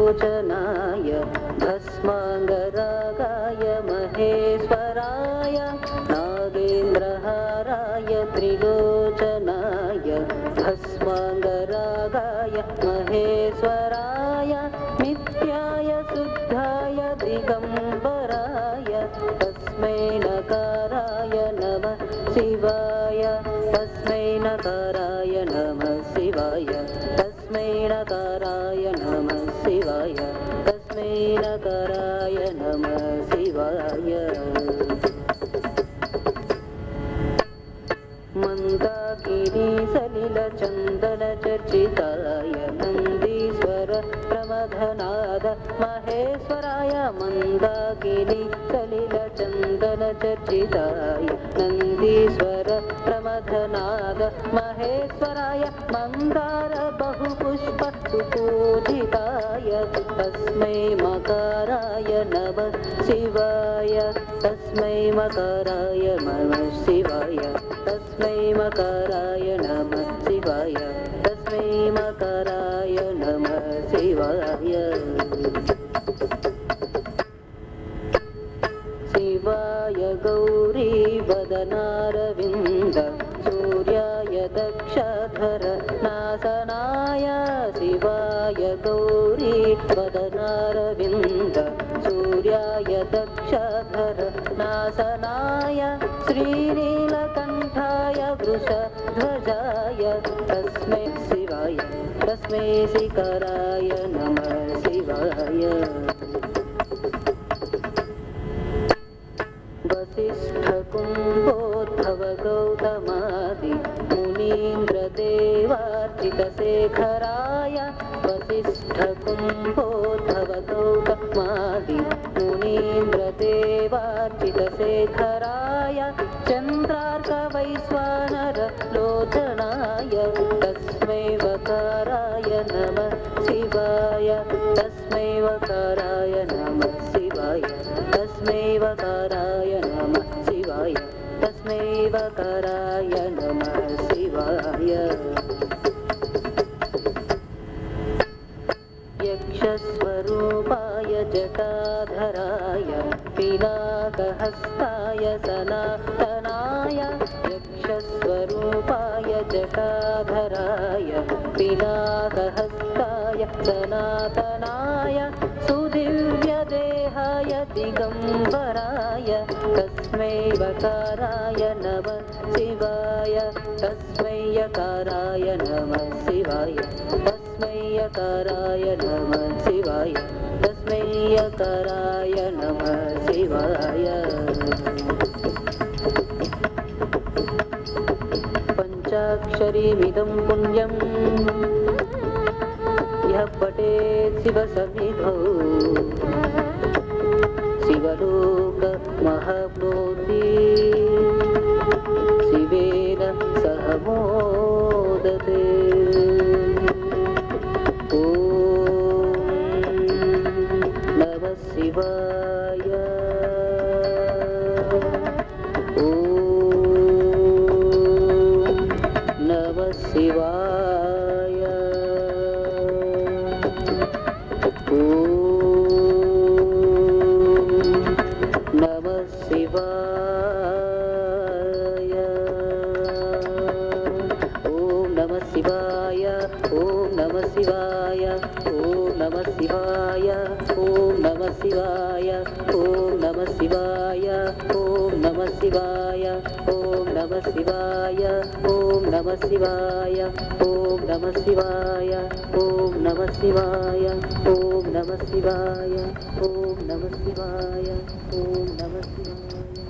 त्रिलोचनाय भस्माङ्गरागाय महेश्वराय नागेन्द्रहाराय त्रिलोचनाय भस्माङ्गरागाय महेश्वराय नित्याय शुद्धाय दिगम्बराय तस्मै नकाराय नमः शिवाय तस्मै नकाराय नमः शिवाय तस्मै नकाराय नमः शिवाय तस्मै नकाराय नमः शिवाय मन्दाकिनी सलिलचन्दनचर्चिताय नन्दीश्वर प्रमथनाद महेश्वराय मन्दाकिनी सलिलचन्दनचर्चिताय नन्दीश्वर प्रमथनाद महेश्वराय मन्दार बहुपुष्प सुपूजिताय तस्मै मकाराय नमः शिवाय तस्मै मकाराय नमः शिवाय तस्मै मकाराय नमः शिवाय तस्मै मकाराय नमः शिवाय शिवाय गौरी वदनारविन्द सूर्याय दक्षधर नासनाय शिवाय गौरी वदनारविन्द सूर्याय दक्षधर नासनाय श्रीनीलकण्ठाय वृषध्वजाय तस्मै शिवाय तस्मै शिखराय नमः शिवाय वसिष्ठकुम्भोद्भव गौतमादि मुनीन्द्रदेवार्चितशेखराय वसिष्ठकुम्भोद्भव गौतमादि मुनीन्द्रदेवार्चितशेखराय चन्द्रार्कवैश्वानर लोचनाय तस्मै वकाराय नमः शिवाय तस्मै वकाराय नमः शिवाय तस्मै वकाराय नमः शिवाय तस्मै वकाराय नमः शिवाय यक्षस्वरूपाय जटाधराय पिनाकहस्ताय सनातनाय यक्षस्वरूपाय जटाधराय पिनाकहस्ताय सनातनाय सुदिव्यदेहाय दिगम्बराय तस्मै वकाराय नमः शिवाय तस्मै यकाराय नमः शिवाय तस्मै यकाराय नमः शिवाय तस्मै यकाराय नमः शिवाय पञ्चाक्षरीमिदं पुण्यं यः पठेत् शिवसन्निधौ शिवलोकमहाप्नोति शिवेन सह मोदते ॐ नमः शिवाय ॐ नमः शिवाय ॐ नमः शिवाय ॐ नमः शिवाय ॐ नमः शिवाय ॐ नमः शिवाय ॐ नमः शिवाय ॐ नमः शिवाय ॐ नमः शिवाय ॐ नमः शिवाय ॐ नमः शिवाय ॐ नमः शिवाय ॐ नमः शिवाय ॐ नमः शिवाय ॐ नमः शिवाय ॐ नमः शिवाय